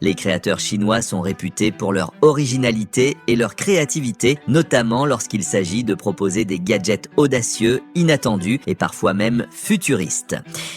Les créateurs chinois sont réputés pour leur originalité et leur créativité, notamment lorsqu'il s'agit de proposer des gadgets audacieux, inattendus et parfois même futuristes.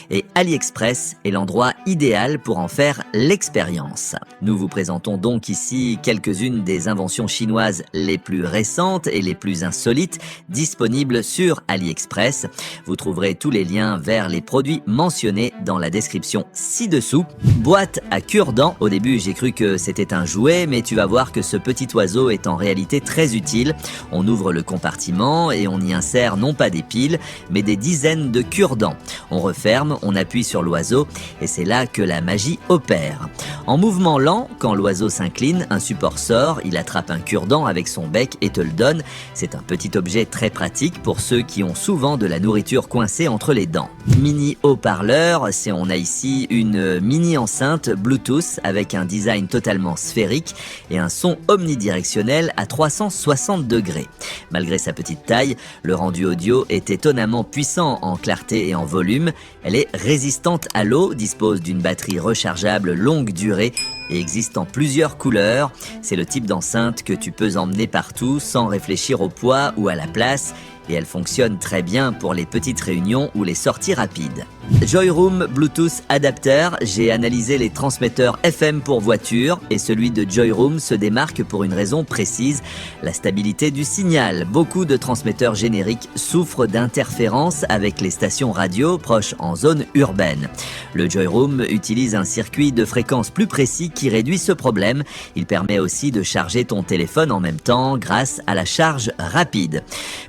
Et AliExpress est l'endroit idéal pour en faire l'expérience. Nous vous présentons donc ici quelques-unes des inventions chinoises les plus récentes et les plus insolites disponibles sur AliExpress. Vous trouverez tous les liens vers les produits mentionnés dans la description ci-dessous. Boîte à cure-dents. Au début, j'ai cru que c'était un jouet, mais tu vas voir que ce petit oiseau est en réalité très utile. On ouvre le compartiment et on y insère non pas des piles, mais des dizaines de cure-dents. On referme, on appuie sur l'oiseau et c'est là que la magie opère. En mouvement lent, quand l'oiseau s'incline, un support sort, il attrape un cure-dent avec son bec et te le donne. C'est un petit objet très pratique pour ceux qui ont souvent de la nourriture coincée entre les dents. Mini haut-parleur, on a ici une mini enceinte Bluetooth avec un design totalement sphérique et un son omnidirectionnel à 360 degrés. Malgré sa petite taille, le rendu audio est étonnamment puissant en clarté et en volume. Elle est résistante à l'eau, dispose d'une batterie rechargeable longue durée et existe en plusieurs couleurs. C'est le type d'enceinte que tu peux emmener partout sans réfléchir au poids ou à la place. Et elle fonctionne très bien pour les petites réunions ou les sorties rapides. Joyroom Bluetooth Adapter, j'ai analysé les transmetteurs FM pour voiture et celui de Joyroom se démarque pour une raison précise, la stabilité du signal. Beaucoup de transmetteurs génériques souffrent d'interférences avec les stations radio proches en zone urbaine. Le Joyroom utilise un circuit de fréquence plus précis qui réduit ce problème. Il permet aussi de charger ton téléphone en même temps grâce à la charge rapide.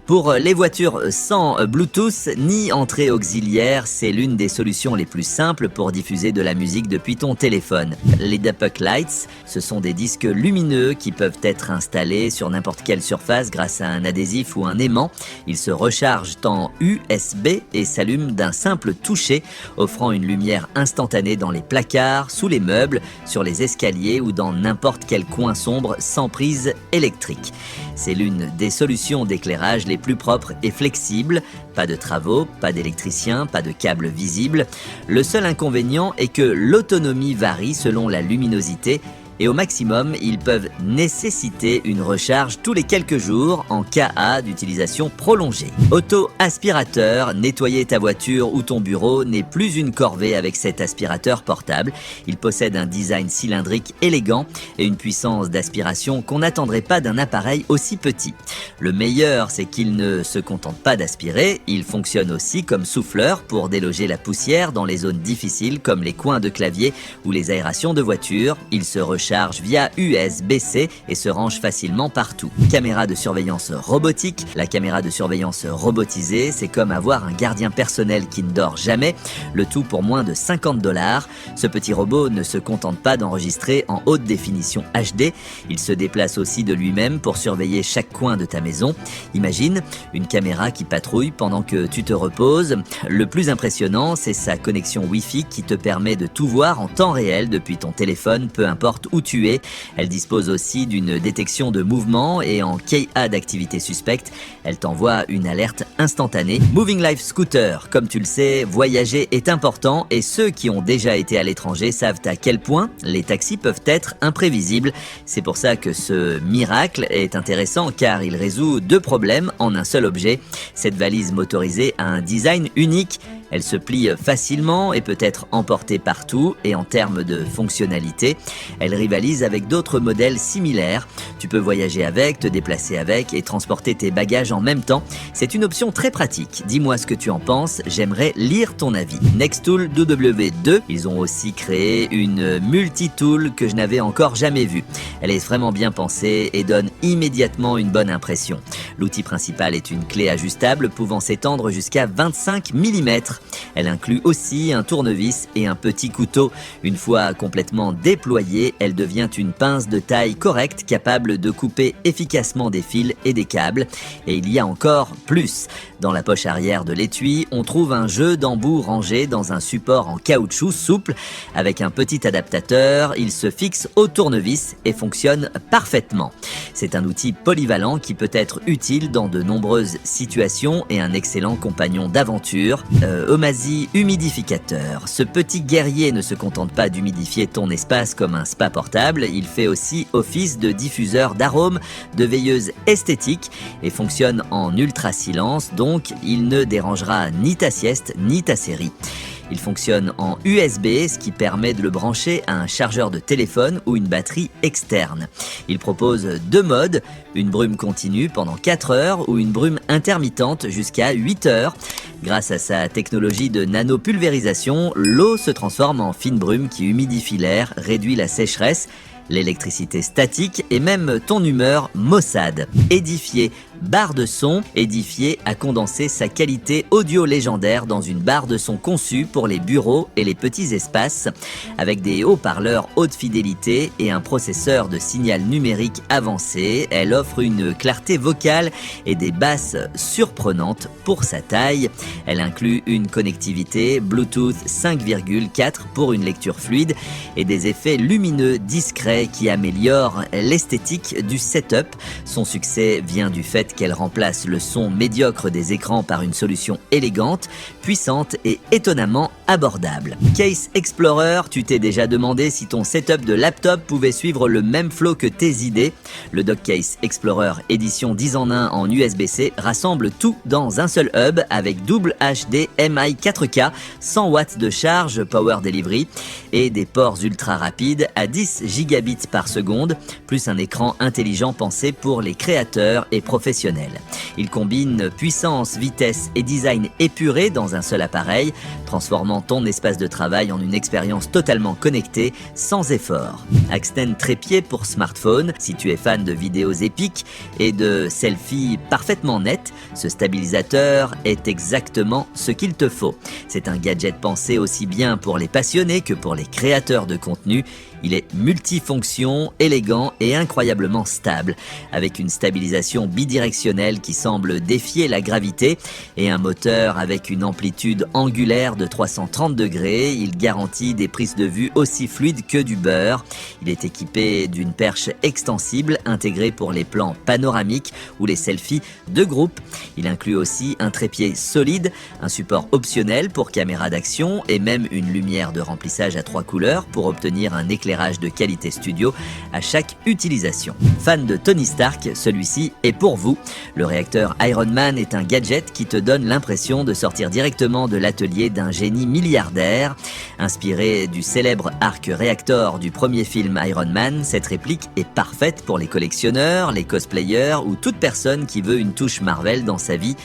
Pour les voitures sans Bluetooth ni entrée auxiliaire, c'est l'une des solutions les plus simples pour diffuser de la musique depuis ton téléphone. Les Dapuck Lights, ce sont des disques lumineux qui peuvent être installés sur n'importe quelle surface grâce à un adhésif ou un aimant. Ils se rechargent en USB et s'allument d'un simple toucher, offrant une lumière instantanée dans les placards, sous les meubles, sur les escaliers ou dans n'importe quel coin sombre sans prise électrique. C'est l'une des solutions d'éclairage les plus propres et flexibles. Pas de travaux, pas d'électricien, pas de câbles visibles. Le seul inconvénient est que l'autonomie varie selon la luminosité et au maximum, ils peuvent nécessiter une recharge tous les quelques jours en cas d'utilisation prolongée. Auto-aspirateur, nettoyer ta voiture ou ton bureau n'est plus une corvée avec cet aspirateur portable. Il possède un design cylindrique élégant et une puissance d'aspiration qu'on n'attendrait pas d'un appareil aussi petit. Le meilleur, c'est qu'il ne se contente pas d'aspirer, il fonctionne aussi comme souffleur pour déloger la poussière dans les zones difficiles comme les coins de clavier ou les aérations de voiture. Il se recharge via USB-C et se range facilement partout. Caméra de surveillance robotique. La caméra de surveillance robotisée, c'est comme avoir un gardien personnel qui ne dort jamais, le tout pour moins de 50$. Ce petit robot ne se contente pas d'enregistrer en haute définition HD, il se déplace aussi de lui-même pour surveiller chaque coin de ta maison. Imagine une caméra qui patrouille pendant que tu te reposes. Le plus impressionnant, c'est sa connexion Wi-Fi qui te permet de tout voir en temps réel depuis ton téléphone, peu importe où tu es. Elle dispose aussi d'une détection de mouvement et en cas d'activité suspecte, elle t'envoie une alerte instantanée. Moving Life Scooter, comme tu le sais, voyager est important et ceux qui ont déjà été à l'étranger savent à quel point les taxis peuvent être imprévisibles. C'est pour ça que ce miracle est intéressant car il résout deux problèmes en un seul objet. Cette valise motorisée a un design unique. Elle se plie facilement et peut être emportée partout et en termes de fonctionnalité, elle rivalise avec d'autres modèles similaires. Tu peux voyager avec, te déplacer avec et transporter tes bagages en même temps. C'est une option très pratique. Dis-moi ce que tu en penses, j'aimerais lire ton avis. Nextool W2, ils ont aussi créé une multi-tool que je n'avais encore jamais vue. Elle est vraiment bien pensée et donne immédiatement une bonne impression. L'outil principal est une clé ajustable pouvant s'étendre jusqu'à 25 mm. Elle inclut aussi un tournevis et un petit couteau. Une fois complètement déployée, elle devient une pince de taille correcte capable de couper efficacement des fils et des câbles. Et il y a encore plus. Dans la poche arrière de l'étui, on trouve un jeu d'embouts rangé dans un support en caoutchouc souple. Avec un petit adaptateur, il se fixe au tournevis et fonctionne parfaitement. C'est un outil polyvalent qui peut être utile dans de nombreuses situations et un excellent compagnon d'aventure. Omasi humidificateur. Ce petit guerrier ne se contente pas d'humidifier ton espace comme un spa portable, il fait aussi office de diffuseur d'arômes, de veilleuse esthétique et fonctionne en ultra silence, donc il ne dérangera ni ta sieste ni ta série. Il fonctionne en USB, ce qui permet de le brancher à un chargeur de téléphone ou une batterie externe. Il propose 2 modes, une brume continue pendant 4 heures ou une brume intermittente jusqu'à 8 heures. Grâce à sa technologie de nanopulvérisation, l'eau se transforme en fine brume qui humidifie l'air, réduit la sécheresse, l'électricité statique et même ton humeur maussade. Édifié barre de son, Edifié a condensé sa qualité audio légendaire dans une barre de son conçue pour les bureaux et les petits espaces. Avec des haut-parleurs haute fidélité et un processeur de signal numérique avancé, elle offre une clarté vocale et des basses surprenantes pour sa taille. Elle inclut une connectivité Bluetooth 5,4 pour une lecture fluide et des effets lumineux discrets qui améliorent l'esthétique du setup. Son succès vient du fait qu'elle remplace le son médiocre des écrans par une solution élégante, puissante et étonnamment abordable. Case Explorer, tu t'es déjà demandé si ton setup de laptop pouvait suivre le même flow que tes idées. Le Dock Case Explorer édition 10 en 1 en USB-C rassemble tout dans un seul hub avec double HDMI 4K, 100 watts de charge Power Delivery et des ports ultra rapides à 10 gigabits par seconde, plus un écran intelligent pensé pour les créateurs et professionnels. Il combine puissance, vitesse et design épuré dans un seul appareil, transformant ton espace de travail en une expérience totalement connectée, sans effort. Axtend trépied pour smartphone, si tu es fan de vidéos épiques et de selfies parfaitement nettes, ce stabilisateur est exactement ce qu'il te faut. C'est un gadget pensé aussi bien pour les passionnés que pour les créateurs de contenu. Il est multifonction, élégant et incroyablement stable, avec une stabilisation bidirectionnelle qui semble défier la gravité et un moteur avec une amplitude angulaire de 330 degrés. Il garantit des prises de vue aussi fluides que du beurre. Il est équipé d'une perche extensible intégrée pour les plans panoramiques ou les selfies de groupe. Il inclut aussi un trépied solide, un support optionnel pour caméra d'action et même une lumière de remplissage à 3 couleurs pour obtenir un éclairage de qualité studio à chaque utilisation. Fan de Tony Stark, celui-ci est pour vous. Le réacteur Iron Man est un gadget qui te donne l'impression de sortir directement de l'atelier d'un génie milliardaire. Inspiré du célèbre arc réacteur du premier film Iron Man, cette réplique est parfaite pour les collectionneurs, les cosplayers ou toute personne qui veut une touche Marvel dans sa vie.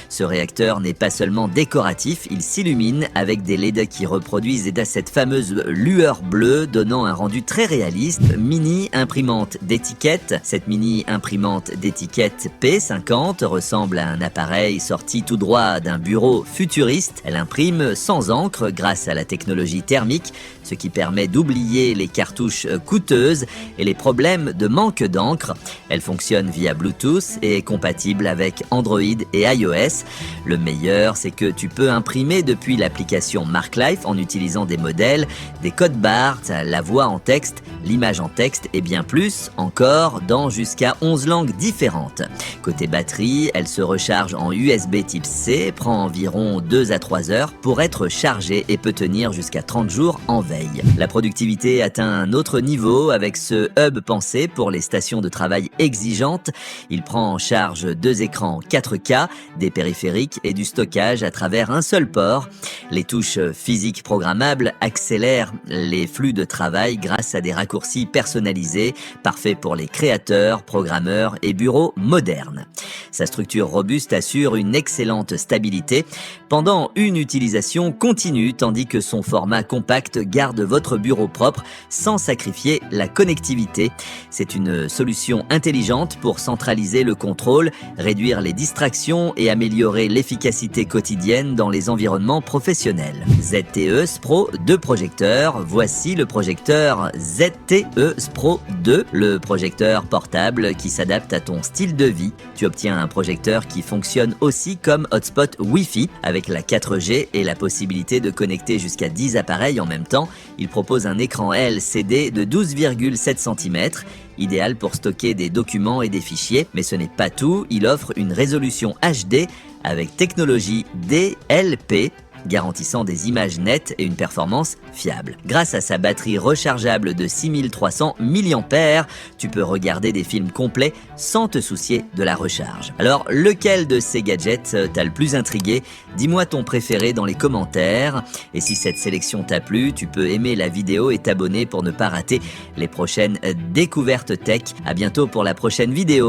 Ce réacteur n'est pas seulement décoratif, il s'illumine avec des LED qui reproduisent cette fameuse lueur bleue, donnant un rendu très réaliste. Mini imprimante d'étiquette. Cette mini imprimante d'étiquette P50 ressemble à un appareil sorti tout droit d'un bureau futuriste. Elle imprime sans encre grâce à la technologie thermique, ce qui permet d'oublier les cartouches coûteuses et les problèmes de manque d'encre. Elle fonctionne via Bluetooth et est compatible avec Android et iOS. Le meilleur, c'est que tu peux imprimer depuis l'application MarkLife en utilisant des modèles, des codes barres, la voix en texte, l'image en texte et bien plus encore dans jusqu'à 11 langues différentes. Côté batterie, elle se recharge en USB type C, prend environ 2 à 3 heures pour être chargée et peut tenir jusqu'à 30 jours en veille. La productivité atteint un autre niveau avec ce hub pensé pour les stations de travail exigeantes. Il prend en charge 2 écrans 4K, des périphériques et du stockage à travers un seul port. Les touches physiques programmables accélèrent les flux de travail grâce à des raccourcis personnalisés, parfaits pour les créateurs, programmeurs et bureaux modernes. Sa structure robuste assure une excellente stabilité pendant une utilisation continue, tandis que son format compact garde votre bureau propre sans sacrifier la connectivité. C'est une solution intelligente pour centraliser le contrôle, réduire les distractions et améliorer l'efficacité quotidienne dans les environnements professionnels. ZTE Spro 2 projecteurs. Voici le projecteur ZTE Spro 2, le projecteur portable qui s'adapte à ton style de vie. Tu obtiens un projecteur qui fonctionne aussi comme hotspot Wi-Fi avec la 4G et la possibilité de connecter jusqu'à 10 appareils en même temps. Il propose un écran LCD de 12,7 cm, idéal pour stocker des documents et des fichiers. Mais ce n'est pas tout, il offre une résolution HD avec technologie DLP. garantissant des images nettes et une performance fiable. Grâce à sa batterie rechargeable de 6300 mAh, tu peux regarder des films complets sans te soucier de la recharge. Alors, lequel de ces gadgets t'a le plus intrigué? Dis-moi ton préféré dans les commentaires. Et si cette sélection t'a plu, tu peux aimer la vidéo et t'abonner pour ne pas rater les prochaines découvertes tech. À bientôt pour la prochaine vidéo.